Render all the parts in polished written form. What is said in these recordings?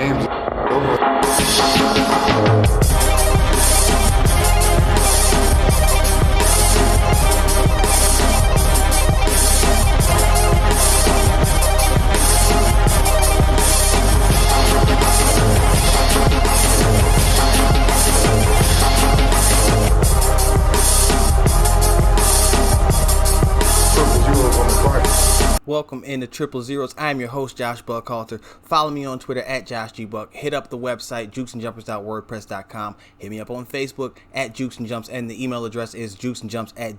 game's over. Welcome into Triple Zeros. I'm your host, Josh Buckhalter. Follow me on Twitter at JoshGBuck. Hit up the website, jukesandjumpers.wordpress.com. Hit me up on Facebook at jukesandjumps, and the email address is jukesandjumps at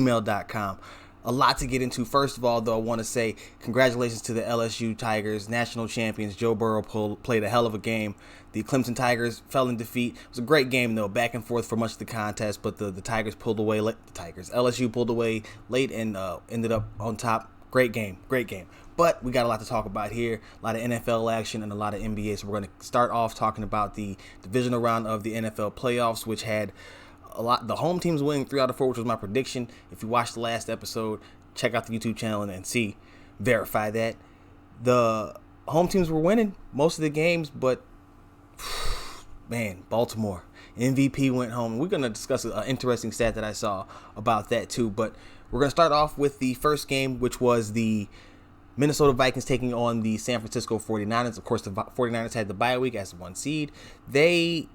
gmail.com. A lot to get into. First of all, though, I want to say congratulations to the LSU Tigers, national champions. Joe Burrow played a hell of a game. The Clemson Tigers fell in defeat. It was a great game, though, back and forth for much of the contest, but the Tigers pulled away. LSU pulled away late and ended up on top. Great game. But we got a lot to talk about here, a lot of NFL action and a lot of NBA. So we're going to start off talking about the divisional round of the NFL playoffs, which had the home teams winning 3 out of 4, which was my prediction. If you watched the last episode, check out the YouTube channel and verify that. The home teams were winning most of the games, but man, Baltimore MVP went home. We're going to discuss an interesting stat that I saw about that too, but we're going to start off with the first game, which was the Minnesota Vikings taking on the San Francisco 49ers. Of course, the 49ers had the bye week as the 1 seed. They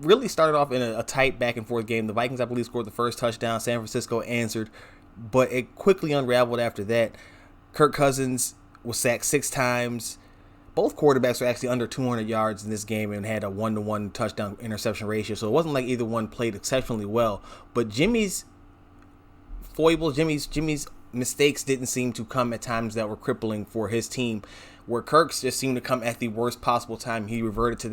really started off in a tight back and forth game. The Vikings, I believe, scored the first touchdown. San Francisco answered, but it quickly unraveled after that. Kirk Cousins was sacked 6 times. Both quarterbacks were actually under 200 yards in this game and had a 1-to-1 touchdown interception ratio. So it wasn't like either one played exceptionally well. But Jimmy's foibles, Jimmy's mistakes didn't seem to come at times that were crippling for his team, where Kirk's just seemed to come at the worst possible time. He reverted to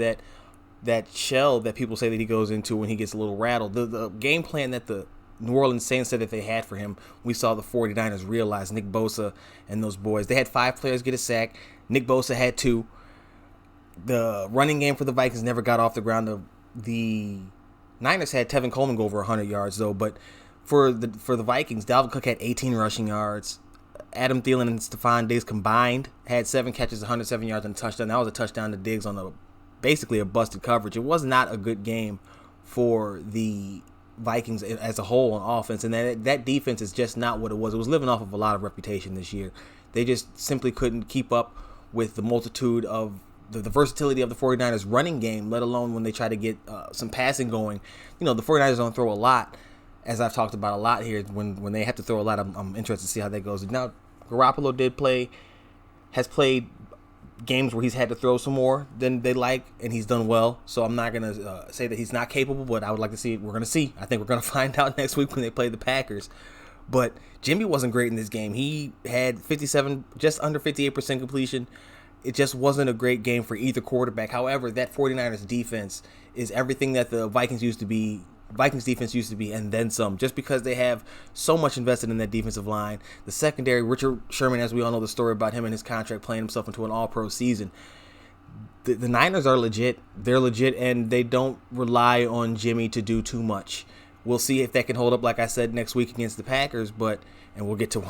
that shell that people say that he goes into when he gets a little rattled. The game plan that the New Orleans Saints said that they had for him, we saw the 49ers realize. Nick Bosa and those boys, they had 5 players get a sack. Nick Bosa had 2. The running game for the Vikings never got off the ground. The Niners had Tevin Coleman go over 100 yards, though. But for the Vikings, Dalvin Cook had 18 rushing yards. Adam Thielen and Stephon Diggs combined had 7 catches, 107 yards, and a touchdown. That was a touchdown to Diggs on basically a busted coverage. It was not a good game for the Vikings as a whole on offense, and that defense is just not what it was. It was living off of a lot of reputation this year. They just simply couldn't keep up with the multitude of the versatility of the 49ers running game, let alone when they try to get some passing going. You know, the 49ers don't throw a lot, as I've talked about a lot here. When they have to throw a lot, I'm interested to see how that goes. Now, Garoppolo has played games where he's had to throw some more than they like, and he's done well. So I'm not going to say that he's not capable, but I would like to see it. We're going to see. I think we're going to find out next week when they play the Packers. But Jimmy wasn't great in this game. He had 57, just under 58% completion. It just wasn't a great game for either quarterback. However, that 49ers defense is everything that the Vikings defense used to be, and then some, just because they have so much invested in that defensive line. The secondary, Richard Sherman, as we all know the story about him and his contract, playing himself into an all-pro season. The Niners are legit. They're legit, and they don't rely on Jimmy to do too much. We'll see if that can hold up, like I said, next week against the Packers, and we'll get to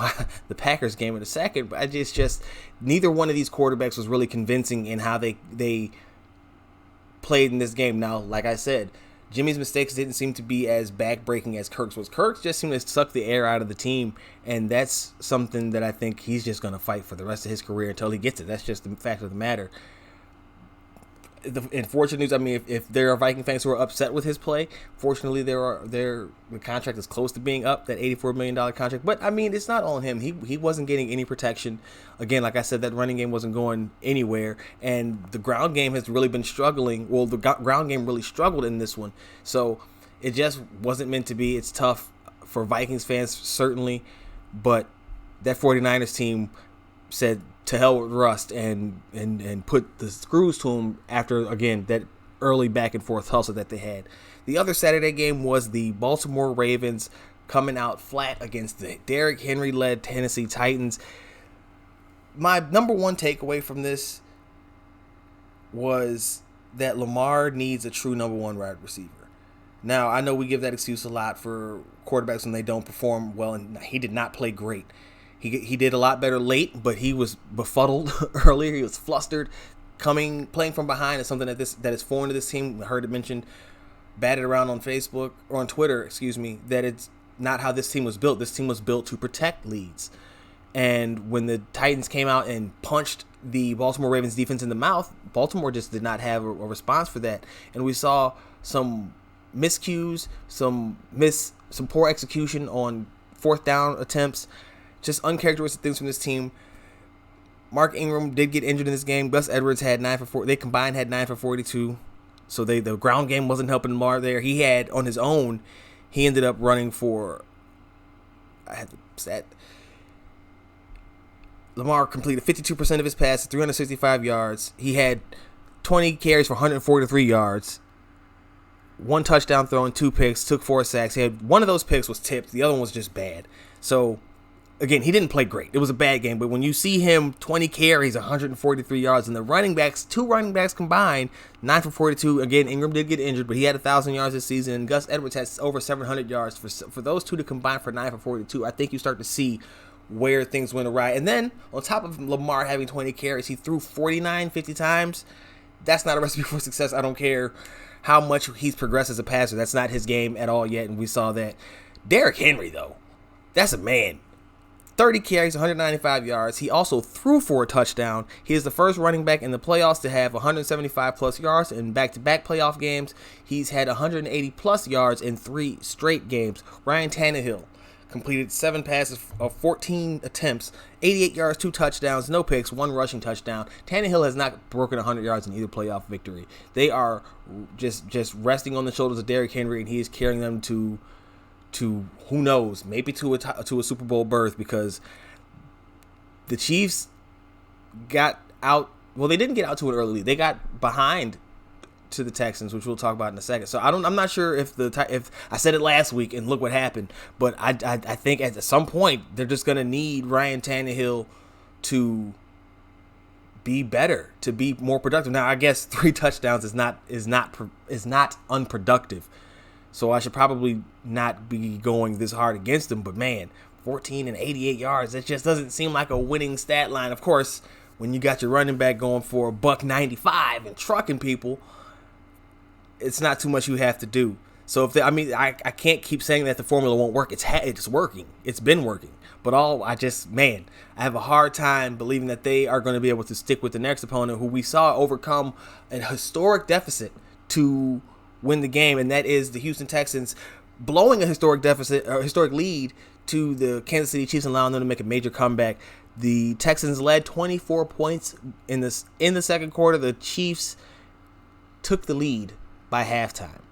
the Packers game in a second. But just neither one of these quarterbacks was really convincing in how they played in this game. Now, like I said, Jimmy's mistakes didn't seem to be as back-breaking as Kirk's was. Kirk just seemed to suck the air out of the team, and that's something that I think he's just going to fight for the rest of his career until he gets it. That's just the fact of the matter. The unfortunate news, I mean, if there are Viking fans who are upset with his play, fortunately the contract is close to being up, that $84 million contract. But, I mean, it's not on him. He wasn't getting any protection. Again, like I said, that running game wasn't going anywhere, and the ground game has really been struggling. Well, the ground game really struggled in this one. So it just wasn't meant to be. It's tough for Vikings fans, certainly, but that 49ers team said to hell with Rust and put the screws to him after, again, that early back and forth hustle that they had. The other Saturday game was the Baltimore Ravens coming out flat against the Derrick Henry-led Tennessee Titans. My number one takeaway from this was that Lamar needs a true number one wide receiver. Now, I know we give that excuse a lot for quarterbacks when they don't perform well, and he did not play great. He did a lot better late, but he was befuddled earlier. He was flustered. Playing from behind is something that is foreign to this team. I heard it mentioned, batted around on Facebook or on Twitter, that it's not how this team was built. This team was built to protect leads. And when the Titans came out and punched the Baltimore Ravens defense in the mouth, Baltimore just did not have a response for that. And we saw some miscues, some poor execution on fourth down attempts, just uncharacteristic things from this team. Mark Ingram did get injured in this game. Gus Edwards had 9 for 4. They combined had 9 for 42. So the ground game wasn't helping Lamar there. He had on his own, he ended up running for, Lamar completed 52% of his passes, 365 yards. He had 20 carries for 143 yards. 1 touchdown throw and 2 picks, took 4 sacks. One of those picks was tipped. The other one was just bad. So, again, he didn't play great. It was a bad game. But when you see him, 20 carries, 143 yards, and the two running backs combined, 9 for 42. Again, Ingram did get injured, but he had 1,000 yards this season. And Gus Edwards has over 700 yards. For those two to combine for 9 for 42, I think you start to see where things went awry. And then, on top of Lamar having 20 carries, he threw 50 times. That's not a recipe for success. I don't care how much he's progressed as a passer. That's not his game at all yet, and we saw that. Derrick Henry, though, that's a man. 30 carries, 195 yards. He also threw for a touchdown. He is the first running back in the playoffs to have 175-plus yards in back-to-back playoff games. He's had 180-plus yards in 3 straight games. Ryan Tannehill completed 7 passes of 14 attempts, 88 yards, 2 touchdowns, no picks, 1 rushing touchdown. Tannehill has not broken 100 yards in either playoff victory. They are just resting on the shoulders of Derrick Henry, and he is carrying them to who knows, maybe to a Super Bowl berth, because the Chiefs got out. Well, they didn't get out to an early lead. They got behind to the Texans, which we'll talk about in a second. So I'm not sure if I said it last week and look what happened, but I think at some point they're just gonna need Ryan Tannehill to be better, to be more productive. Now, I guess 3 touchdowns is not unproductive. So I should probably not be going this hard against him. But man, 14 and 88 yards, that just doesn't seem like a winning stat line. Of course, when you got your running back going for $195 and trucking people, it's not too much you have to do. So I can't keep saying that the formula won't work. It's working. It's been working. But I have a hard time believing that they are going to be able to stick with the next opponent, who we saw overcome a historic deficit to win the game, and that is the Houston Texans blowing a historic lead to the Kansas City Chiefs and allowing them to make a major comeback. The Texans led 24 points in the second quarter. The Chiefs took the lead by halftime.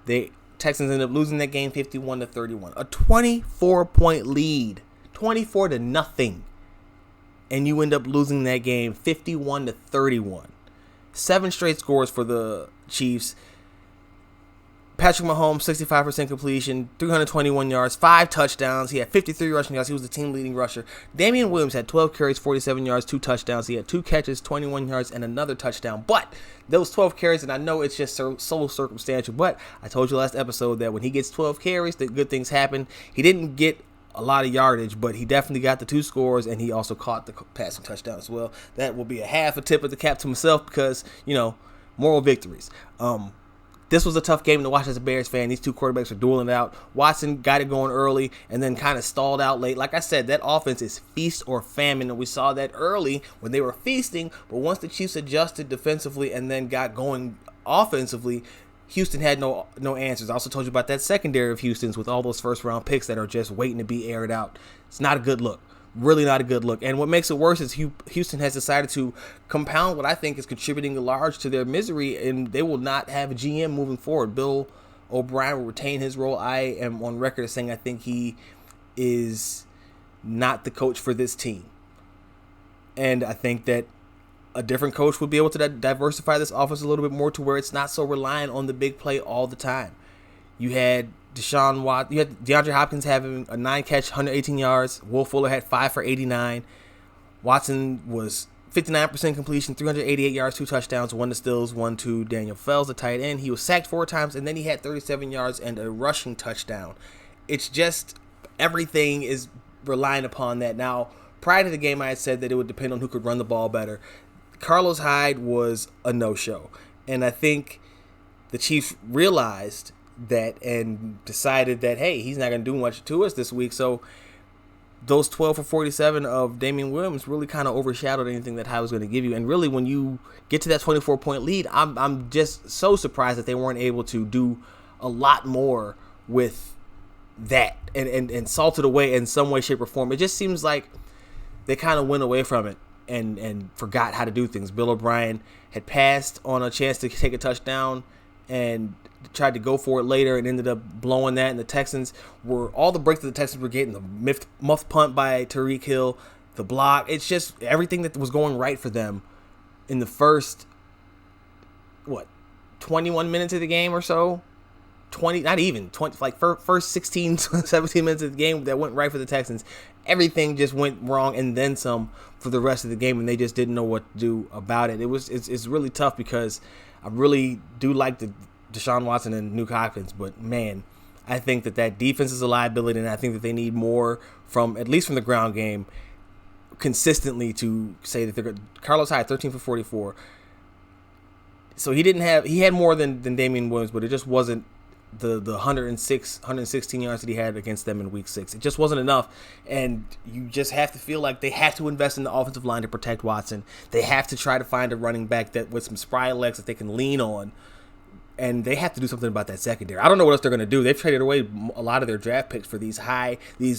The Texans ended up losing that game 51-31. A 24-point lead, 24-0, and you end up losing that game 51-31. 7 straight scores for the Chiefs. Patrick Mahomes, 65% completion, 321 yards, 5 touchdowns. He had 53 rushing yards. He was the team leading rusher. Damian Williams had 12 carries, 47 yards, 2 touchdowns. He had 2 catches, 21 yards, and another touchdown. But those 12 carries, and I know it's just so circumstantial, but I told you last episode that when he gets 12 carries, that good things happen. He didn't get a lot of yardage, but he definitely got the 2 scores, and he also caught the passing touchdown as well. That will be a half a tip of the cap to himself because, moral victories. This was a tough game to watch as a Bears fan. These two quarterbacks are dueling it out. Watson got it going early and then kind of stalled out late. Like I said, that offense is feast or famine, and we saw that early when they were feasting. But once the Chiefs adjusted defensively and then got going offensively, Houston had no answers. I also told you about that secondary of Houston's with all those first-round picks that are just waiting to be aired out. It's not a good look. Really not a good look. And what makes it worse is Houston has decided to compound what I think is contributing large to their misery, and they will not have a GM moving forward. Bill O'Brien will retain his role. I am on record as saying I think he is not the coach for this team. And I think that a different coach would be able to diversify this offense a little bit more to where it's not so reliant on the big play all the time. You had DeAndre Hopkins having a 9-catch, 118 yards. Will Fuller had 5 for 89. Watson was 59% completion, 388 yards, 2 touchdowns, 1 to Stills, 1 to Daniel Fells, the tight end. He was sacked 4 times, and then he had 37 yards and a rushing touchdown. It's just everything is relying upon that. Now, prior to the game, I had said that it would depend on who could run the ball better. Carlos Hyde was a no-show. And I think the Chiefs realized that and decided that, hey, he's not going to do much to us this week. So those 12 for 47 of Damian Williams really kind of overshadowed anything that Hyde was going to give you. And really, when you get to that 24-point lead, I'm just so surprised that they weren't able to do a lot more with that and salt it away in some way, shape, or form. It just seems like they kind of went away from it and forgot how to do things. Bill O'Brien had passed on a chance to take a touchdown and tried to go for it later and ended up blowing that. And the Texans were, all the breaks that the Texans were getting, the muff punt by Tyreek Hill, the block. It's just everything that was going right for them in the first, 21 minutes of the game or so. 20, not even 20, like first 16, 17 minutes of the game that went right for the Texans. Everything just went wrong and then some for the rest of the game, and they just didn't know what to do about it. It's really tough because I really do like the Deshaun Watson and Nuke Hopkins, but man, I think that defense is a liability, and I think that they need more from, at least from the ground game, consistently to say that they're good. Carlos Hyde, 13 for 44. So he had more than Damian Williams, but it just wasn't the 116 yards that he had against them in week 6. It just wasn't enough, and you just have to feel like they have to invest in the offensive line to protect Watson. They have to try to find a running back that with some spry legs that they can lean on, and they have to do something about that secondary. I don't know what else they're going to do. They've traded away a lot of their draft picks for these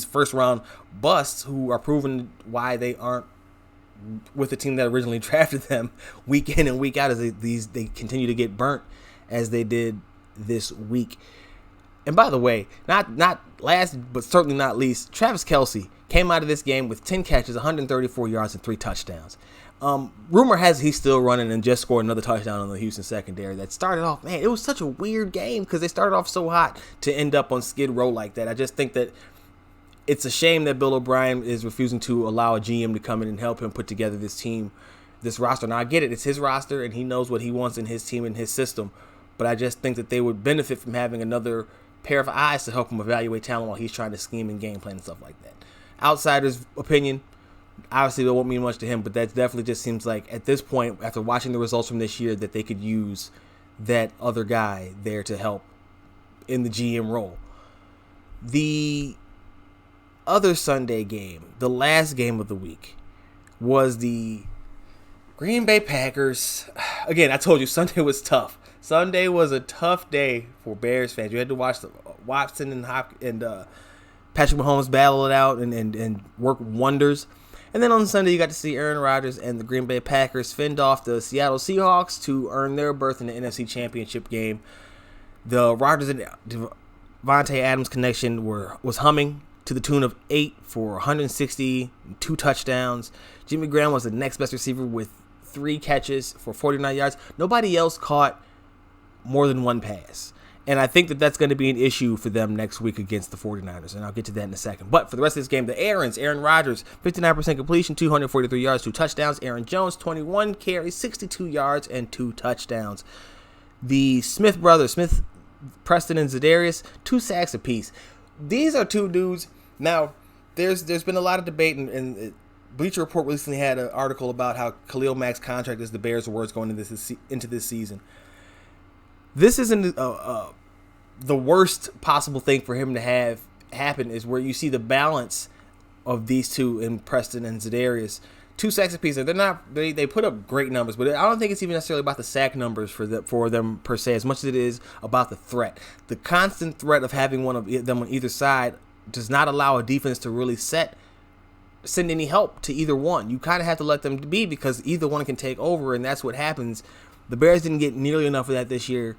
first round busts who are proving why they aren't with the team that originally drafted them week in and week out, as they continue to get burnt as they did this week. And by the way, not last but certainly not least, Travis Kelce came out of this game with 10 catches, 134 yards, and 3 touchdowns. Rumor has he's still running and just scored another touchdown on the Houston secondary that started off, man, it was such a weird game because they started off so hot to end up on Skid Row like that. I just think that it's a shame that Bill O'Brien is refusing to allow a GM to come in and help him put together this team, this roster. Now, I get it. It's his roster, and he knows what he wants in his team and his system. But I just think that they would benefit from having another pair of eyes to help him evaluate talent while he's trying to scheme and game plan and stuff like that. Outsider's opinion, obviously, it won't mean much to him, but that definitely just seems like, at this point, after watching the results from this year, that they could use that other guy there to help in the GM role. The other Sunday game, the last game of the week, was the Green Bay Packers. Again, I told you, Sunday was tough. Sunday was a tough day for Bears fans. You had to watch the Watson and Patrick Mahomes battle it out and work wonders. And then on Sunday, you got to see Aaron Rodgers and the Green Bay Packers fend off the Seattle Seahawks to earn their berth in the NFC Championship game. The Rodgers and Devontae Adams connection was humming to the tune of 8 for 160, 2 touchdowns. Jimmy Graham was the next best receiver with 3 catches for 49 yards. Nobody else caught more than 1 pass. And I think that that's going to be an issue for them next week against the 49ers, and I'll get to that in a second. But for the rest of this game, the Aaron Rodgers, 59% completion, 243 yards, 2 touchdowns. Aaron Jones, 21 carries, 62 yards, and 2 touchdowns. The Smith brothers, Preston and Zadarius, 2 sacks apiece. These are 2 dudes. Now, there's been a lot of debate, and Bleacher Report recently had an article about how Khalil Mack's contract is the Bears' worst going into this season. This isn't the worst possible thing for him to have happen, is where you see the balance of these 2 in Preston and Zadarius. 2 sacks apiece. They put up great numbers, but I don't think it's even necessarily about the sack numbers for them per se, as much as it is about the threat. The constant threat of having one of them on either side does not allow a defense to really send any help to either one. You kind of have to let them be, because either one can take over, and that's what happens. The Bears didn't get nearly enough of that this year,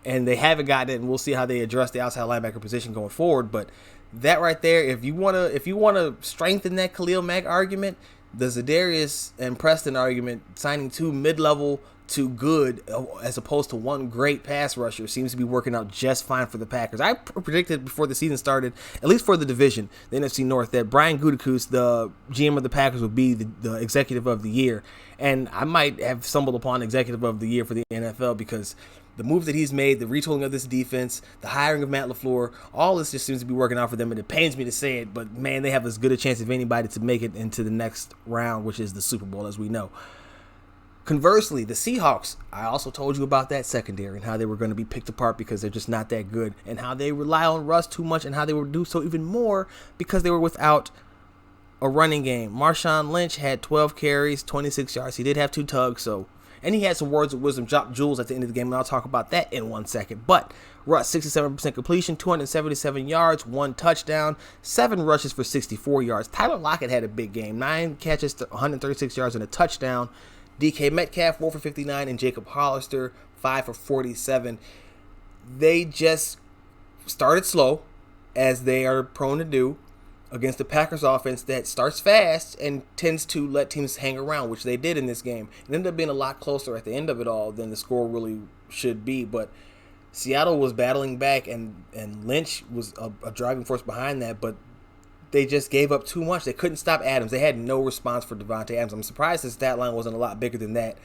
and they haven't gotten it, and we'll see how they address the outside linebacker position going forward. But that right there, if you want to strengthen that Khalil Mack argument, the Zadarius and Preston argument, signing 2 mid-level to good as opposed to one great pass rusher seems to be working out just fine for the Packers. I predicted before the season started, at least for the division, the NFC North, that Brian Gutekunst, the GM of the Packers, would be the executive of the year. And I might have stumbled upon executive of the year for the NFL because the moves that he's made, the retooling of this defense, the hiring of Matt LaFleur, all this just seems to be working out for them. And it pains me to say it, but man, they have as good a chance as anybody to make it into the next round, which is the Super Bowl, as we know. Conversely, the Seahawks, I also told you about that secondary and how they were going to be picked apart because they're just not that good, and how they rely on Russ too much, and how they would do so even more because they were without a running game. Marshawn Lynch had 12 carries, 26 yards. He did have 2 tugs, and he had some words of wisdom, dropped jewels at the end of the game, and I'll talk about that in 1 second. But Russ, 67% completion, 277 yards, 1 touchdown, 7 rushes for 64 yards. Tyler Lockett had a big game, 9 catches, 136 yards, and a touchdown. DK Metcalf, 4 for 59, and Jacob Hollister, 5 for 47. They just started slow, as they are prone to do, against the Packers offense that starts fast and tends to let teams hang around, which they did in this game. It ended up being a lot closer at the end of it all than the score really should be, but Seattle was battling back, and Lynch was a driving force behind that, but they just gave up too much. They couldn't stop Adams. They had no response for Devontae Adams. I'm surprised his stat line wasn't a lot bigger than that.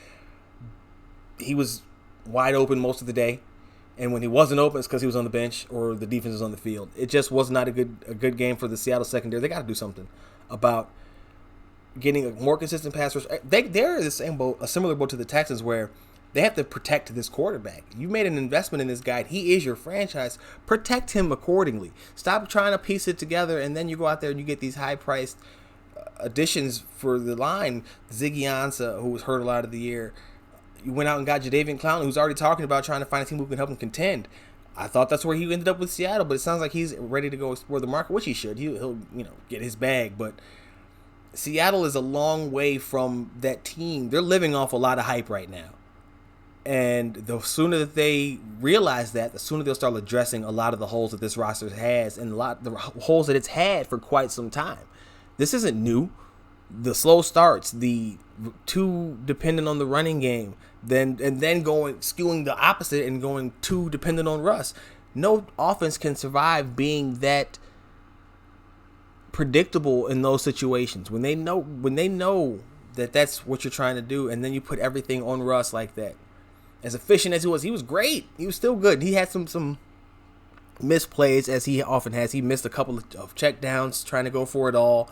He was wide open most of the day, and when he wasn't open, it's because he was on the bench or the defense was on the field. It just was not a good game for the Seattle secondary. They got to do something about getting a more consistent pass rush. They're in the same boat, a similar boat to the Texans, where they have to protect this quarterback. You made an investment in this guy. He is your franchise. Protect him accordingly. Stop trying to piece it together, and then you go out there and you get these high-priced additions for the line. Ziggy Ansah, who was hurt a lot of the year. You went out and got Jadeveon Clowney, who's already talking about trying to find a team who can help him contend. I thought that's where he ended up with Seattle, but it sounds like he's ready to go explore the market, which he should. He'll get his bag, but Seattle is a long way from that team. They're living off a lot of hype right now. And the sooner that they realize that, the sooner they'll start addressing a lot of the holes that this roster has, and the holes that it's had for quite some time. This isn't new. The slow starts, the too dependent on the running game, then going skewing the opposite and going too dependent on Russ. No offense can survive being that predictable in those situations. When they know that that's what you're trying to do, and then you put everything on Russ like that. As efficient as he was great. He was still good. He had some misplays, as he often has. He missed a couple of checkdowns trying to go for it all.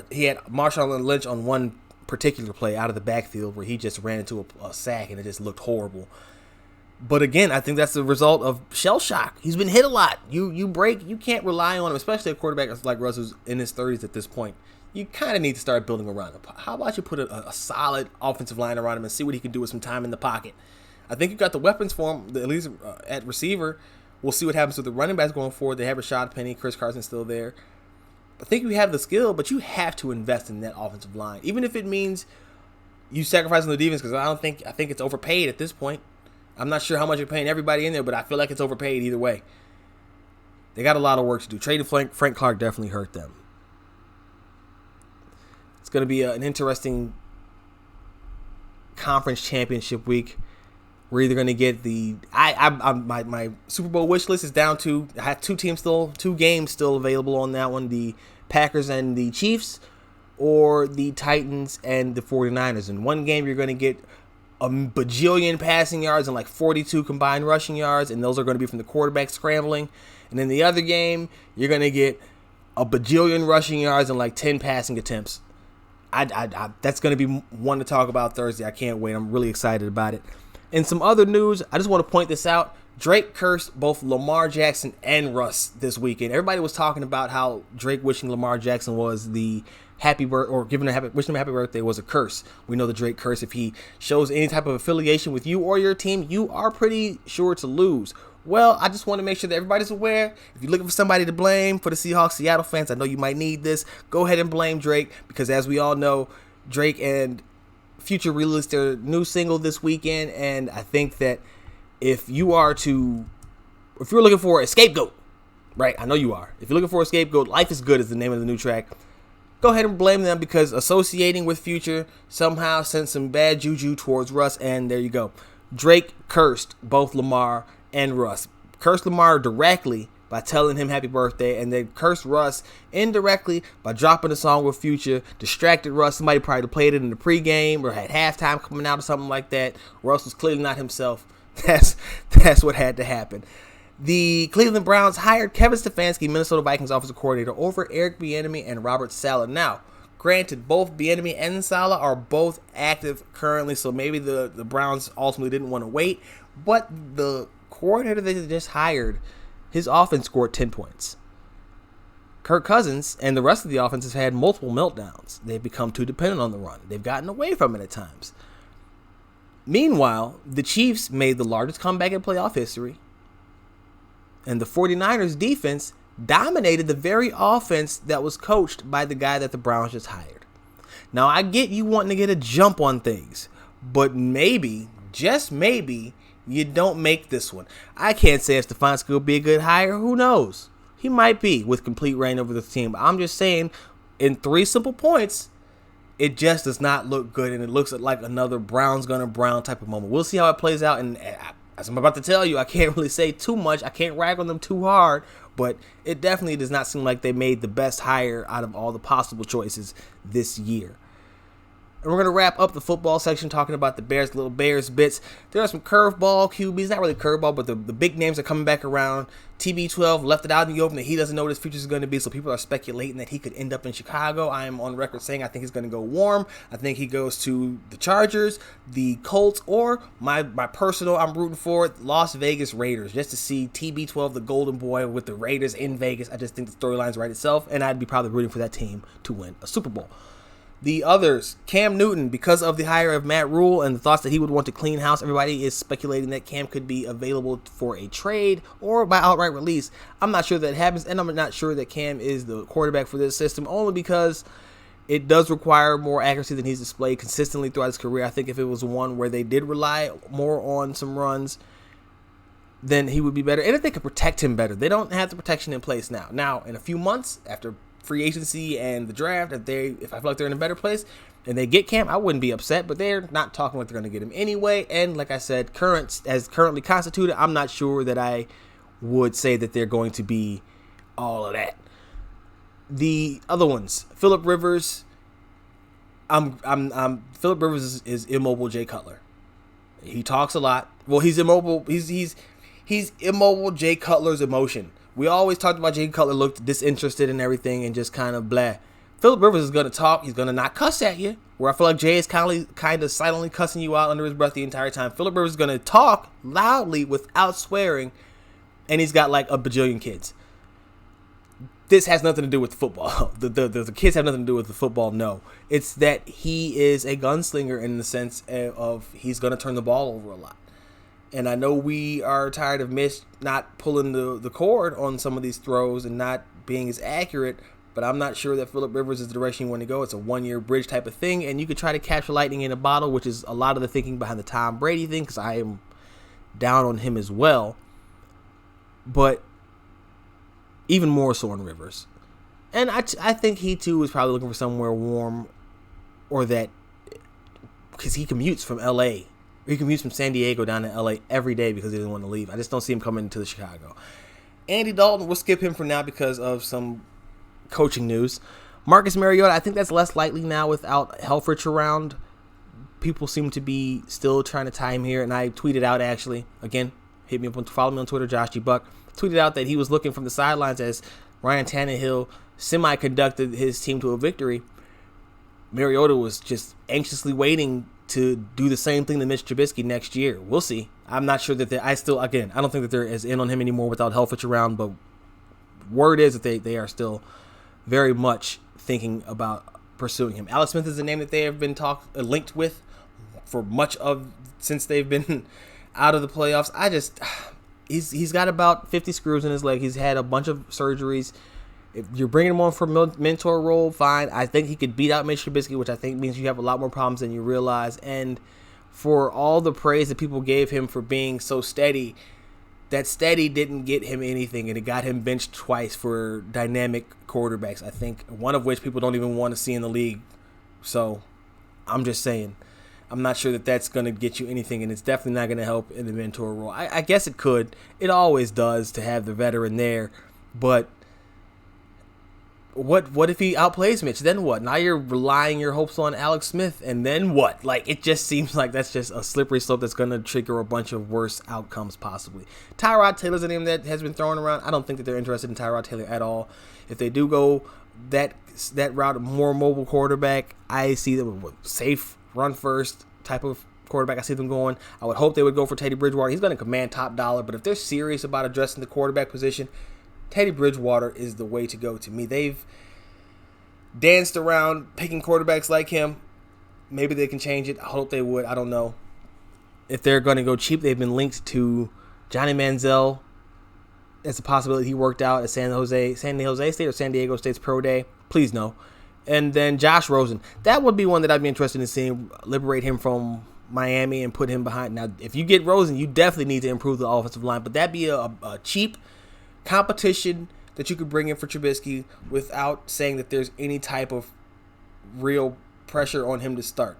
He had Marshawn Lynch on one particular play out of the backfield where he just ran into a sack and it just looked horrible. But again, I think that's the result of shell shock. He's been hit a lot. You can't rely on him, especially a quarterback like Russ, who's in his 30s at this point. You kind of need to start building around him. How about you put a solid offensive line around him and see what he can do with some time in the pocket? I think you got the weapons for him, at least at receiver. We'll see what happens with the running backs going forward. They have Rashad Penny, Chris Carson's still there. I think you have the skill, but you have to invest in that offensive line, even if it means you sacrifice on the defense. Because I think it's overpaid at this point. I'm not sure how much you're paying everybody in there, but I feel like it's overpaid either way. They got a lot of work to do. Trading Frank Clark definitely hurt them. It's going to be an interesting conference championship week. We're either going to get my Super Bowl wish list is down to, I have two games still available on that one, the Packers and the Chiefs, or the Titans and the 49ers. In one game, you're going to get a bajillion passing yards and like 42 combined rushing yards, and those are going to be from the quarterback scrambling. And in the other game, you're going to get a bajillion rushing yards and like 10 passing attempts. That's going to be one to talk about Thursday. I can't wait. I'm really excited about it. And some other news, I just want to point this out. Drake cursed both Lamar Jackson and Russ this weekend. Everybody was talking about how Drake wishing Lamar Jackson was the wishing him a happy birthday was a curse. We know the Drake curse. If he shows any type of affiliation with you or your team, you are pretty sure to lose. Well, I just want to make sure that everybody's aware. If you're looking for somebody to blame for the Seahawks, Seattle fans, I know you might need this. Go ahead and blame Drake, because as we all know, Drake and Future released their new single this weekend, and I think that if you're looking for a scapegoat, right? I know you are. If you're looking for a scapegoat, Life is Good is the name of the new track. go ahead and blame them because associating with Future somehow sent some bad juju towards Russ, and there you go. Drake cursed both Lamar and Russ. Cursed Lamar directly by telling him happy birthday, and then cursed Russ indirectly by dropping a song with Future, distracted Russ. Somebody probably played it in the pregame or had halftime coming out or something like that. Russ was clearly not himself. That's what had to happen. The Cleveland Browns hired Kevin Stefanski, Minnesota Vikings offensive coordinator, over Eric Bieniemy and Robert Saleh. Now, granted, both Bieniemy and Saleh are both active currently, so maybe the Browns ultimately didn't want to wait, but the coordinator they just hired, his offense scored 10 points. Kirk Cousins and the rest of the offense has had multiple meltdowns. They've become too dependent on the run. They've gotten away from it at times. Meanwhile, the Chiefs made the largest comeback in playoff history, and the 49ers defense dominated the very offense that was coached by the guy that the Browns just hired. Now, I get you wanting to get a jump on things, but maybe, just maybe, you don't make this one. I can't say if Stefanski will be a good hire. Who knows? He might be with complete reign over the team. I'm just saying, in 3 simple points, it just does not look good, and it looks like another Browns gonna Brown type of moment. We'll see how it plays out, and as I'm about to tell you, I can't really say too much. I can't rag on them too hard, but it definitely does not seem like they made the best hire out of all the possible choices this year. And we're going to wrap up the football section talking about the Bears, little Bears bits. There are some curveball QBs, not really curveball, but the big names are coming back around. TB12 left it out in the open that he doesn't know what his future is going to be, so people are speculating that he could end up in Chicago. I am on record saying I think he's going to go warm. I think he goes to the Chargers, the Colts, or my personal, I'm rooting for it, Las Vegas Raiders, just to see TB12, the golden boy, with the Raiders in Vegas. I just think the storyline's right itself, and I'd be probably rooting for that team to win a Super Bowl. The others, Cam Newton, because of the hire of Matt Rule and the thoughts that he would want to clean house, everybody is speculating that Cam could be available for a trade or by outright release. I'm not sure that happens, and I'm not sure that Cam is the quarterback for this system, only because it does require more accuracy than he's displayed consistently throughout his career. I think if it was one where they did rely more on some runs, then he would be better. And if they could protect him better, they don't have the protection in place now. Now, in a few months, after free agency and the draft, if I feel like they're in a better place and they get Cam, I wouldn't be upset, but they're not talking like they're going to get him anyway. And like I said, currently constituted, I'm not sure that I would say that they're going to be all of that. The other ones, Phillip Rivers, Phillip Rivers is immobile Jay Cutler. He talks a lot. Well, he's immobile. He's immobile Jay Cutler's emotion. We always talked about Jay Cutler looked disinterested in everything and just kind of blah. Phillip Rivers is going to talk. He's going to not cuss at you, where I feel like Jay is kind of silently cussing you out under his breath the entire time. Phillip Rivers is going to talk loudly without swearing, and he's got like a bajillion kids. This has nothing to do with football. The kids have nothing to do with the football, no. It's that he is a gunslinger in the sense of he's going to turn the ball over a lot. And I know we are tired of Mitch not pulling the cord on some of these throws and not being as accurate, but I'm not sure that Phillip Rivers is the direction you want to go. It's a one-year bridge type of thing, and you could try to capture lightning in a bottle, which is a lot of the thinking behind the Tom Brady thing, because I am down on him as well. But even more so on Rivers. And I think he, too, is probably looking for somewhere warm, or that, because he commutes from L.A., he commutes from San Diego down to L.A. every day because he doesn't want to leave. I just don't see him coming to Chicago. Andy Dalton, we'll skip him for now because of some coaching news. Marcus Mariota, I think that's less likely now without Helfrich around. People seem to be still trying to tie him here, and I tweeted out, actually, again, follow me on Twitter, Josh G. Buck, tweeted out that he was looking from the sidelines as Ryan Tannehill semi-conducted his team to a victory. Mariota was just anxiously waiting to do the same thing to Mitch Trubisky next year. We'll see. I'm not sure that I don't think that they're as in on him anymore without Helfrich around, but word is that they are still very much thinking about pursuing him. Alex Smith is a name that they have been linked with for much of since they've been out of the playoffs. He's got about 50 screws in his leg. He's had a bunch of surgeries. If you're bringing him on for a mentor role, fine. I think he could beat out Mitch Trubisky, which I think means you have a lot more problems than you realize. And for all the praise that people gave him for being so steady, that steady didn't get him anything, and it got him benched twice for dynamic quarterbacks, I think, one of which people don't even want to see in the league. So I'm just saying, I'm not sure that that's going to get you anything, and it's definitely not going to help in the mentor role. I guess it could. It always does to have the veteran there, but what if he outplays Mitch? Then what? Now you're relying your hopes on Alex Smith, and then what? Like, it just seems like that's just a slippery slope that's going to trigger a bunch of worse outcomes possibly. Tyrod Taylor's a name that has been thrown around. I don't think that they're interested in Tyrod Taylor at all. If they do go that route, more mobile quarterback, I see them with safe, run first type of quarterback. I see them going. I would hope they would go for Teddy Bridgewater. He's going to command top dollar, but if they're serious about addressing the quarterback position, Teddy Bridgewater is the way to go to me. They've danced around picking quarterbacks like him. Maybe they can change it. I hope they would. I don't know. If they're going to go cheap, they've been linked to Johnny Manziel. It's a possibility he worked out at San Jose State or San Diego State's pro day. Please no. And then Josh Rosen. That would be one that I'd be interested in seeing, liberate him from Miami and put him behind. Now, if you get Rosen, you definitely need to improve the offensive line, but that'd be a cheap competition that you could bring in for Trubisky without saying that there's any type of real pressure on him to start.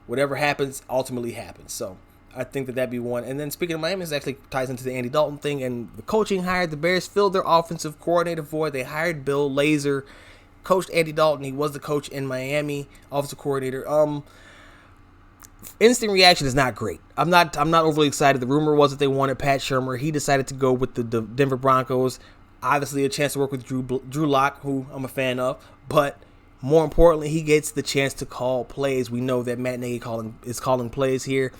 Whatever happens, ultimately happens. So I think that'd be one. And then speaking of Miami, this actually ties into the Andy Dalton thing and the coaching hire. The Bears filled their offensive coordinator void. They hired Bill Lazor, coached Andy Dalton. He was the coach in Miami, offensive coordinator. Instant reaction is not great. I'm not overly excited. The rumor was that they wanted Pat Shurmur. He decided to go with the Denver Broncos. Obviously, a chance to work with Drew Lock, who I'm a fan of. But more importantly, he gets the chance to call plays. We know that Matt Nagy is calling plays here.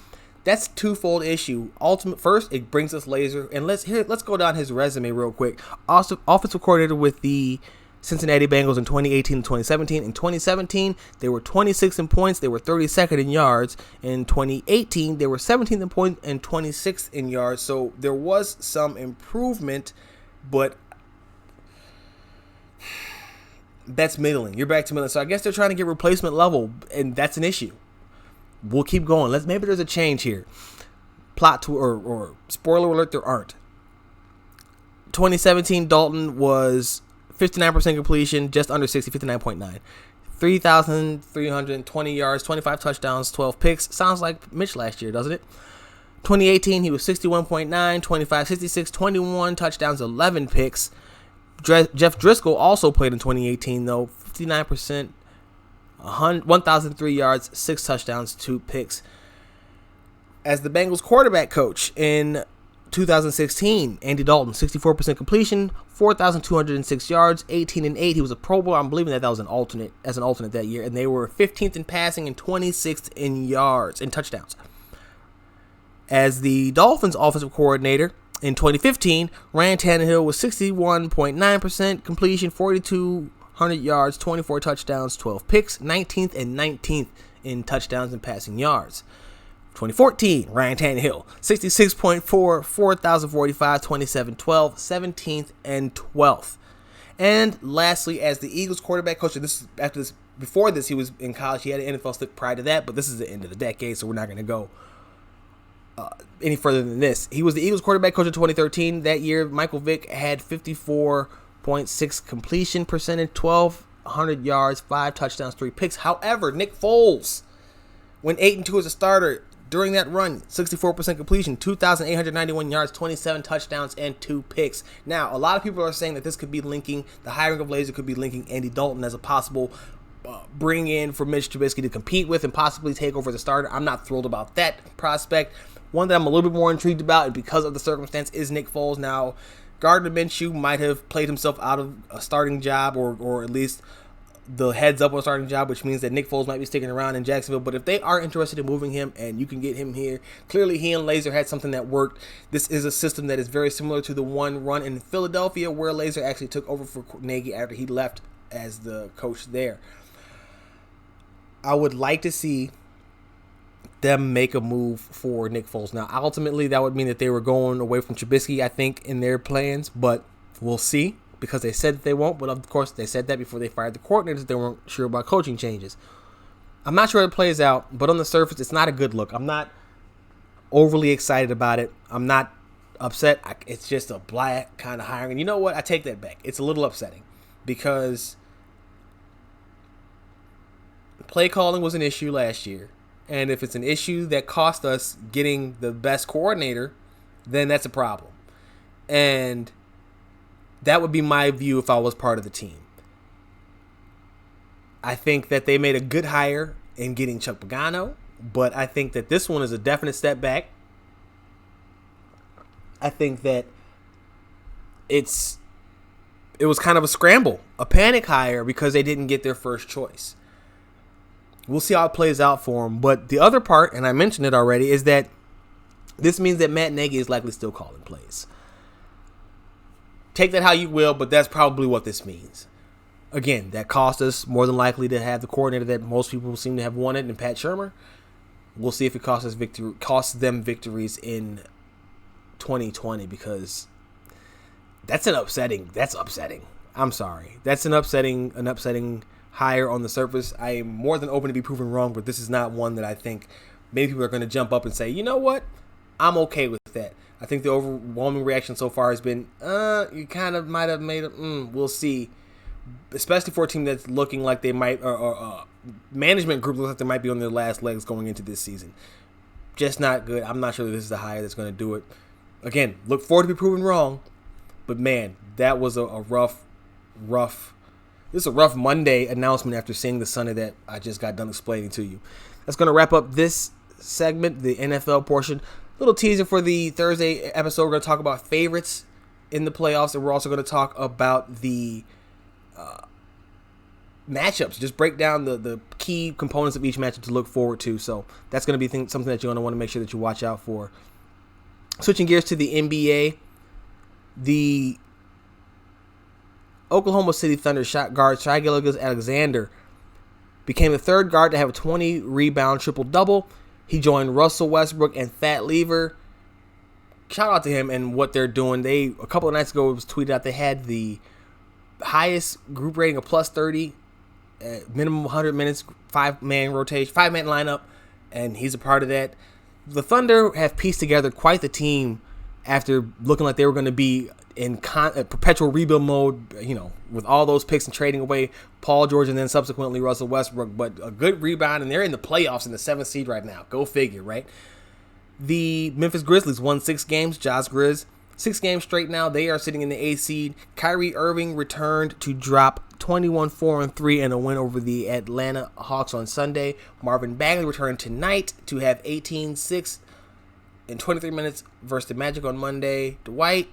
That's a twofold issue. First, it brings us Lazor, and let's go down his resume real quick. Also, offensive coordinator with the Cincinnati Bengals in 2018 and 2017. In 2017, they were 26th in points. They were 32nd in yards. In 2018, they were 17th in points and 26th in yards. So there was some improvement, but that's middling. You're back to middling. So I guess they're trying to get replacement level, and that's an issue. We'll keep going. Maybe there's a change here. Or spoiler alert, there aren't. 2017, Dalton was 59% completion, just under 60, 59.9. 3,320 yards, 25 touchdowns, 12 picks. Sounds like Mitch last year, doesn't it? 2018, he was 61.9, 25, 66, 21 touchdowns, 11 picks. Jeff Driscoll also played in 2018, though. 59%, 1,003 yards, 6 touchdowns, 2 picks. As the Bengals quarterback coach in 2016, Andy Dalton, 64% completion, 4,206 yards, 18-8. He was a Pro Bowler. I'm believing that was an alternate that year, and they were 15th in passing and 26th in yards and touchdowns. As the Dolphins offensive coordinator in 2015, Ryan Tannehill was 61.9% completion, 4,200 yards, 24 touchdowns, 12 picks, 19th and 19th in touchdowns and passing yards. 2014, Ryan Tannehill, 66.4, 4,045, 27-12, 17th and 12th. And lastly, as the Eagles quarterback coach, before this, he was in college. He had an NFL stint prior to that, but this is the end of the decade, so we're not going to go any further than this. He was the Eagles quarterback coach in 2013. That year, Michael Vick had 54.6 completion percentage, 1,200 yards, 5 touchdowns, 3 picks. However, Nick Foles went 8-2 as a starter. During that run, 64% completion, 2,891 yards, 27 touchdowns, and 2 picks. Now, a lot of people are saying that this could be linking, the hiring of Lazor could be linking Andy Dalton as a possible bring in for Mitch Trubisky to compete with and possibly take over as a starter. I'm not thrilled about that prospect. One that I'm a little bit more intrigued about, and because of the circumstance, is Nick Foles. Now, Gardner Minshew might have played himself out of a starting job, or at least the heads up on a starting job, which means that Nick Foles might be sticking around in Jacksonville. But if they are interested in moving him and you can get him here, clearly he and Lazor had something that worked. This is a system that is very similar to the one run in Philadelphia, where Lazor actually took over for Nagy after he left as the coach there. I would like to see them make a move for Nick Foles. Now, ultimately, that would mean that they were going away from Trubisky, I think, in their plans, but we'll see. Because they said that they won't, but of course they said that before they fired the coordinators. They weren't sure about coaching changes. I'm not sure how it plays out, but on the surface, it's not a good look. I'm not overly excited about it. I'm not upset. It's just a black kind of hiring. And you know what? I take that back. It's a little upsetting because play calling was an issue last year. And if it's an issue that cost us getting the best coordinator, then that's a problem. And that would be my view if I was part of the team. I think that they made a good hire in getting Chuck Pagano, but I think that this one is a definite step back. I think that it was kind of a scramble, a panic hire because they didn't get their first choice. We'll see how it plays out for them. But the other part, and I mentioned it already, is that this means that Matt Nagy is likely still calling plays. Take that how you will, but that's probably what this means. Again, that cost us more than likely to have the coordinator that most people seem to have wanted in Pat Shurmur. We'll see if it costs them victories in 2020 because that's upsetting. I'm sorry. That's an upsetting hire on the surface. I am more than open to be proven wrong, but this is not one that I think many people are going to jump up and say, you know what? I'm okay with that. I think the overwhelming reaction so far has been, you kind of might have made it, we'll see. Especially for a team that's looking like they might, or management group looks like they might be on their last legs going into this season. Just not good. I'm not sure that this is the hire that's going to do it. Again, look forward to be proven wrong. But man, that was a rough. This is a rough Monday announcement after seeing the Sunday that I just got done explaining to you. That's going to wrap up this segment, the NFL portion. Little teaser for the Thursday episode. We're going to talk about favorites in the playoffs, and we're also going to talk about the matchups. Just break down the key components of each matchup to look forward to. So that's going to be something that you're going to want to make sure that you watch out for. Switching gears to the NBA, the Oklahoma City Thunder shot guard Shai Gilgeous-Alexander became the third guard to have a 20-rebound triple-double. He joined Russell Westbrook and Thad Lever. Shout out to him and what they're doing. A couple of nights ago, it was tweeted out they had the highest group rating of plus 30, minimum 100 minutes, 5-man rotation, 5-man lineup, and he's a part of that. The Thunder have pieced together quite the team after looking like they were going to be in perpetual rebuild mode, with all those picks and trading away Paul George and then subsequently Russell Westbrook. But a good rebound, and they're in the playoffs in the 7th seed right now. Go figure, right? The Memphis Grizzlies won 6 games. Josh Grizz, 6 games straight now. They are sitting in the 8th seed. Kyrie Irving returned to drop 21-4-3 and a win over the Atlanta Hawks on Sunday. Marvin Bagley returned tonight to have 18-6 in 23 minutes versus the Magic on Monday. Dwight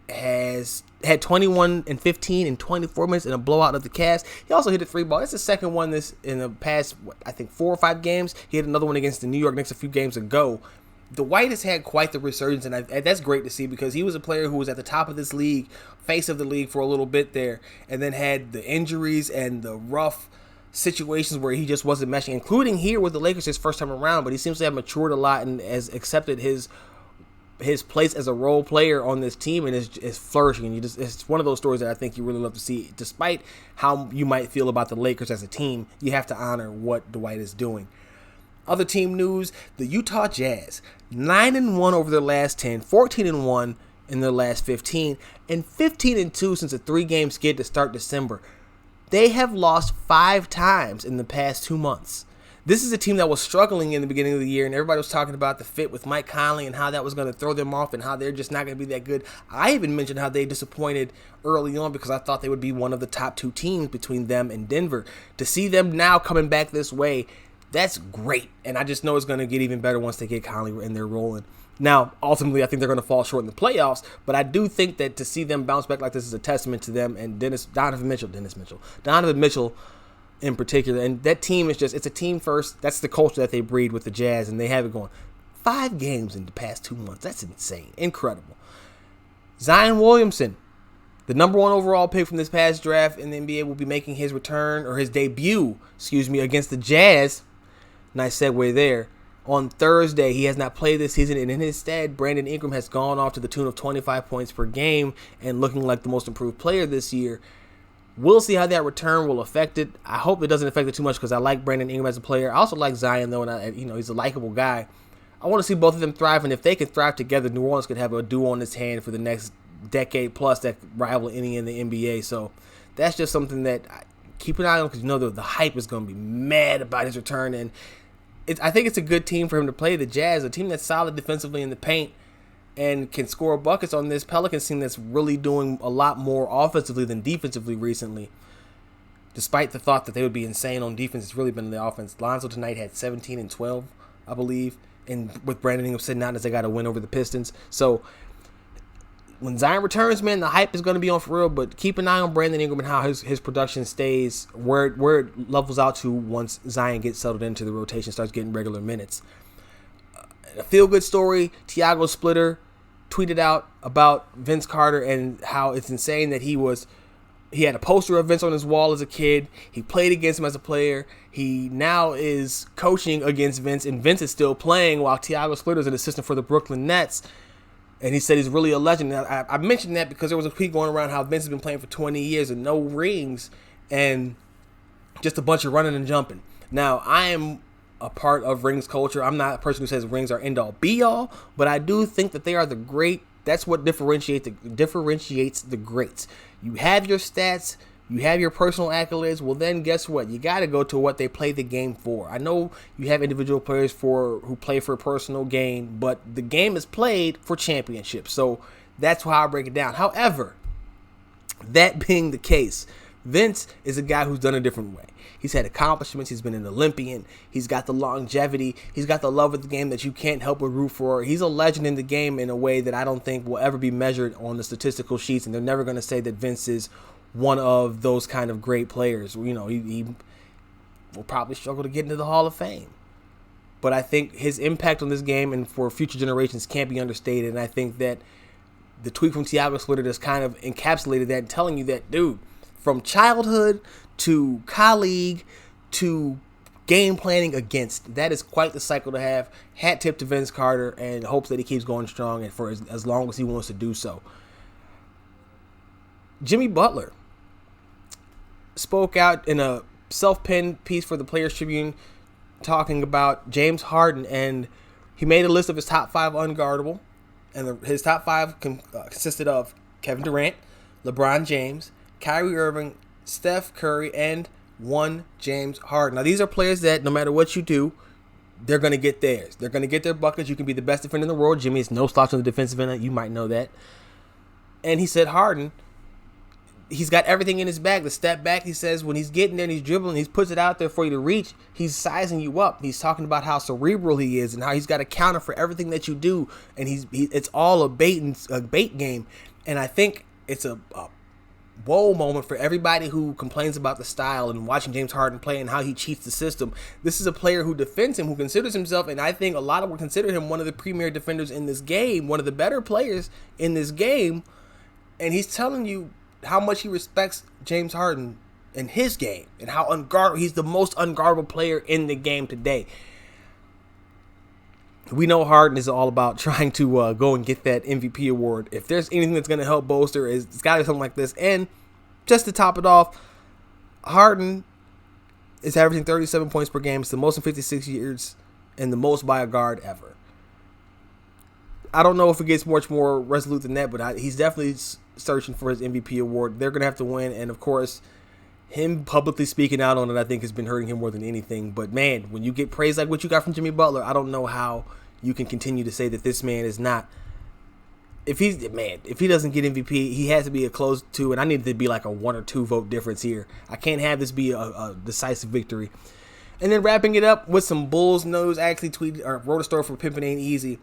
has had 21-15 in 24 minutes in a blowout of the Cavs. He also hit a 3-ball. It's the second one in the past, 4 or 5 games. He hit another one against the New York Knicks a few games ago. Dwight has had quite the resurgence, and that's great to see because he was a player who was at the top of this league, face of the league for a little bit there, and then had the injuries and the rough situations where he just wasn't meshing, including here with the Lakers his first time around, but he seems to have matured a lot and has accepted his place as a role player on this team and is flourishing. It's one of those stories that I think you really love to see. Despite how you might feel about the Lakers as a team, you have to honor what Dwight is doing. Other team news, the Utah Jazz, 9-1 over their last 10, 14-1 in their last 15, and 15-2 since a 3-game skid to start December. They have lost 5 times in the past 2 months. This is a team that was struggling in the beginning of the year, and everybody was talking about the fit with Mike Conley and how that was going to throw them off and how they're just not going to be that good. I even mentioned how they disappointed early on because I thought they would be one of the top 2 teams between them and Denver. To see them now coming back this way, that's great, and I just know it's going to get even better once they get Conley and they're rolling. Now, ultimately, I think they're going to fall short in the playoffs, but I do think that to see them bounce back like this is a testament to them and Donovan Mitchell in particular. And that team is it's a team first. That's the culture that they breed with the Jazz, and they have it going. 5 games in the past 2 months. That's insane. Incredible. Zion Williamson, the number 1 overall pick from this past draft in the NBA, will be making his return, or his debut, against the Jazz. Nice segue there. On Thursday, he has not played this season, and in his stead, Brandon Ingram has gone off to the tune of 25 points per game and looking like the most improved player this year. We'll see how that return will affect it. I hope it doesn't affect it too much because I like Brandon Ingram as a player. I also like Zion, though, and he's a likable guy. I want to see both of them thrive, and if they can thrive together, New Orleans could have a duo on its hand for the next decade plus that rival any in the NBA. So that's just something that keep an eye on, because you know the hype is going to be mad about his return, and I think it's a good team for him to play. The Jazz, a team that's solid defensively in the paint and can score buckets on this Pelicans team that's really doing a lot more offensively than defensively recently. Despite the thought that they would be insane on defense, it's really been the offense. Lonzo tonight had 17 and 12, I believe, and with Brandon Ingram sitting out as they got a win over the Pistons. So when Zion returns, man, the hype is going to be on for real, but keep an eye on Brandon Ingram and how his production stays, where it levels out to once Zion gets settled into the rotation, starts getting regular minutes. A feel-good story, Tiago Splitter tweeted out about Vince Carter and how it's insane that he had a poster of Vince on his wall as a kid. He played against him as a player. He now is coaching against Vince, and Vince is still playing while Tiago Splitter is an assistant for the Brooklyn Nets. And he said he's really a legend. Now, I mentioned that because there was a tweet going around how Vince has been playing for 20 years and no rings and just a bunch of running and jumping. Now, I am a part of rings culture. I'm not a person who says rings are end all be all, but I do think that they are the great. That's what differentiates the greats. You have your stats, you have your personal accolades. Well, then guess what? You got to go to what they play the game for. I know you have individual players who play for personal gain, but the game is played for championships. So that's how I break it down. However, that being the case, Vince is a guy who's done a different way. He's had accomplishments. He's been an Olympian. He's got the longevity. He's got the love of the game that you can't help but root for. He's a legend in the game in a way that I don't think will ever be measured on the statistical sheets, and they're never going to say that Vince is one of those kind of great players. You know, he will probably struggle to get into the Hall of Fame. But I think his impact on this game and for future generations can't be understated, and I think that the tweet from Tiago Splitter just kind of encapsulated that, telling you that, dude, from childhood to colleague to game planning against, that is quite the cycle to have. Hat tip to Vince Carter, and hopes that he keeps going strong and for as long as he wants to do so. Jimmy Butler spoke out in a self-penned piece for the Players Tribune talking about James Harden, and he made a list of his top 5 unguardable, and his top 5 consisted of Kevin Durant, LeBron James, Kyrie Irving, Steph Curry, and one James Harden. Now, these are players that no matter what you do, they're going to get theirs. They're going to get their buckets. You can be the best defender in the world. Jimmy is no slouch on the defensive end. You might know that. And he said Harden, he's got everything in his bag. The step back, he says, when he's getting there and he's dribbling, he puts it out there for you to reach, he's sizing you up. He's talking about how cerebral he is and how he's got a counter for everything that you do. And it's all a bait game. And I think it's a whoa moment for everybody who complains about the style and watching James Harden play and how he cheats the system. This is a player who defends him, who considers himself, and I think a lot of would consider him one of the premier defenders in this game, one of the better players in this game. And he's telling you how much he respects James Harden in his game and how he's the most unguardable player in the game today. We know Harden is all about trying to go and get that MVP award. If there's anything that's going to help bolster, it's got to be something like this. And just to top it off, Harden is averaging 37 points per game. It's the most in 56 years and the most by a guard ever. I don't know if it gets much more resolute than that, but he's definitely searching for his MVP award. They're going to have to win. And, of course, him publicly speaking out on it, I think, has been hurting him more than anything. But, man, when you get praise like what you got from Jimmy Butler, I don't know how you can continue to say that this man is not. If he doesn't get MVP, he has to be a close to, and I need it to be like a 1 or 2 vote difference here. I can't have this be a decisive victory. And then wrapping it up with some Bulls news, I actually wrote a story for Pimpin' Ain't Easy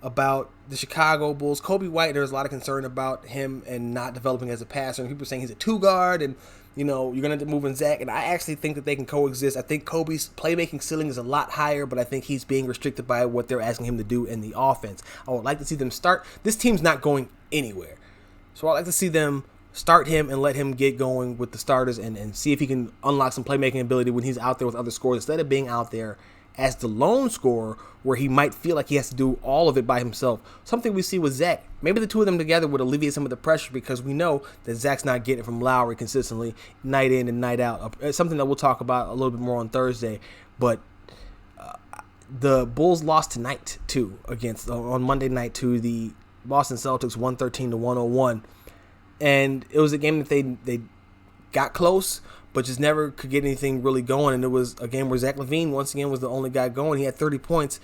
about the Chicago Bulls. Kobe White, there's a lot of concern about him and not developing as a passer. And people are saying he's a 2-guard and, you know, you're going to end up moving Zach. And I actually think that they can coexist. I think Kobe's playmaking ceiling is a lot higher, but I think he's being restricted by what they're asking him to do in the offense. I would like to see them start. This team's not going anywhere. So I'd like to see them start him and let him get going with the starters and see if he can unlock some playmaking ability when he's out there with other scorers instead of being out there as the lone scorer where he might feel like he has to do all of it by himself. Something we see with Zach. Maybe the two of them together would alleviate some of the pressure because we know that Zach's not getting it from Lowry consistently night in and night out. It's something that we'll talk about a little bit more on Thursday. But The Bulls lost tonight too on Monday night to the Boston Celtics 113-101, and it was a game that they got close but just never could get anything really going. And it was a game where Zach LaVine once again was the only guy going. He had 30 points,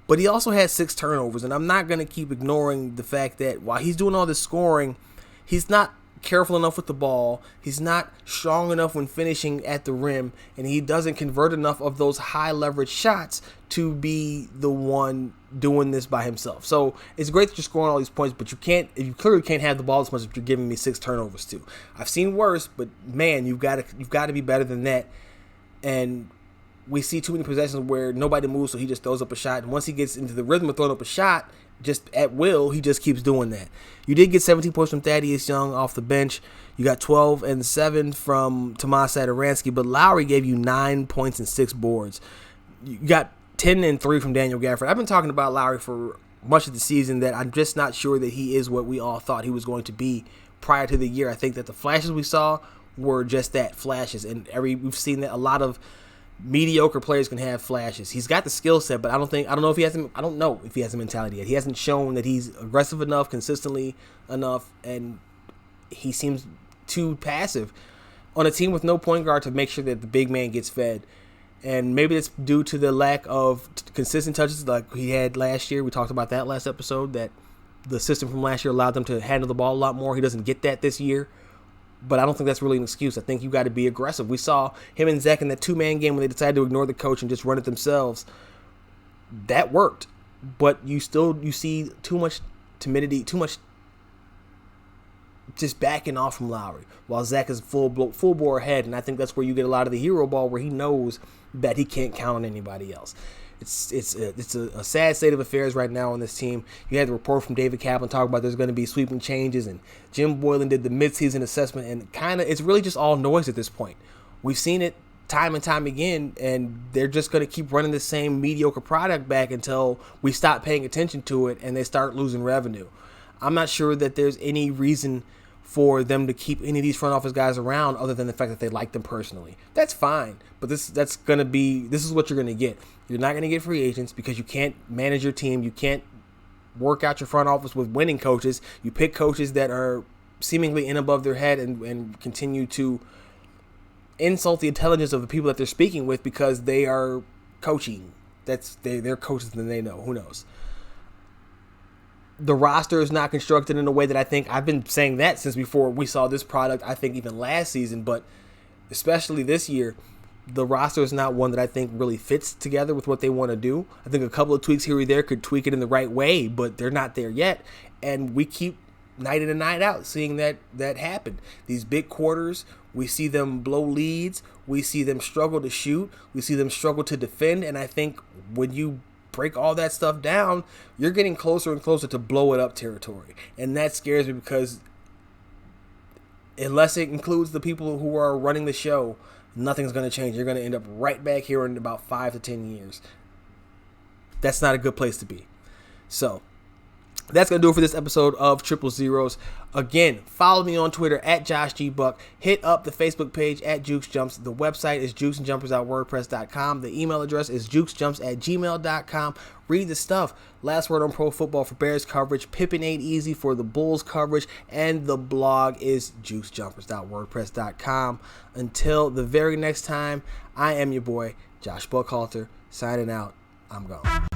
but he also had 6 turnovers. And I'm not going to keep ignoring the fact that while he's doing all this scoring, he's not careful enough with the ball. He's not strong enough when finishing at the rim, and he doesn't convert enough of those high leverage shots to be the one doing this by himself. So it's great that you're scoring all these points, but you clearly can't have the ball as much as you're giving me 6 turnovers too. I've seen worse, but man, you've got to be better than that. And we see too many possessions where nobody moves, so he just throws up a shot. And once he gets into the rhythm of throwing up a shot, just at will, he just keeps doing that. You did get 17 points from Thaddeus Young off the bench. You got 12 and 7 from Tomas Satoransky, but Lowry gave you 9 points and 6 boards. You got 10 and 3 from Daniel Gafford. I've been talking about Lowry for much of the season that I'm just not sure that he is what we all thought he was going to be prior to the year. I think that the flashes we saw were just that, flashes, and we've seen that a lot of mediocre players can have flashes. He's got the skill set, but I don't know if he has a mentality yet. He hasn't shown that he's aggressive enough, consistently enough, and he seems too passive on a team with no point guard to make sure that the big man gets fed. And maybe it's due to the lack of consistent touches like he had last year. We talked about that last episode, that the system from last year allowed them to handle the ball a lot more. He doesn't get that this year. But I don't think that's really an excuse. I think you got to be aggressive. We saw him and Zach in that 2-man game when they decided to ignore the coach and just run it themselves. That worked. But you see too much timidity, too much just backing off from Lowry, while Zach is full bore ahead. And I think that's where you get a lot of the hero ball, where he knows that he can't count on anybody else. It's a sad state of affairs right now on this team. You had the report from David Kaplan talking about there's going to be sweeping changes, and Jim Boylan did the midseason assessment, and it's really just all noise at this point. We've seen it time and time again, and they're just going to keep running the same mediocre product back until we stop paying attention to it and they start losing revenue. I'm not sure that there's any reason for them to keep any of these front office guys around other than the fact that they like them personally. That's fine, but this is what you're going to get. You're not going to get free agents because you can't manage your team. You can't work out your front office with winning coaches. You pick coaches that are seemingly in above their head and continue to insult the intelligence of the people that they're speaking with because they are coaching. They're coaches and they know. Who knows? The roster is not constructed in a way that I think, I've been saying that since before we saw this product, I think even last season, but especially this year, the roster is not one that I think really fits together with what they want to do. I think a couple of tweaks here or there could tweak it in the right way, but they're not there yet. And we keep night in and night out seeing that happen. These big quarters, we see them blow leads. We see them struggle to shoot. We see them struggle to defend. And I think when you break all that stuff down, you're getting closer and closer to blow it up territory. And that scares me because unless it includes the people who are running the show, nothing's going to change. You're going to end up right back here in about 5 to 10 years. That's not a good place to be. So that's going to do it for this episode of Triple Zeros. Again, follow me on Twitter at JoshGBuck. Hit up the Facebook page at JukesJumps. The website is jukesandjumpers.wordpress.com. The email address is jukesjumps@gmail.com. Read the stuff. Last Word on Pro Football for Bears coverage. Pippen ain't easy for the Bulls coverage. And the blog is jukesjumpers.wordpress.com. Until the very next time, I am your boy, Josh Buckhalter, signing out. I'm gone.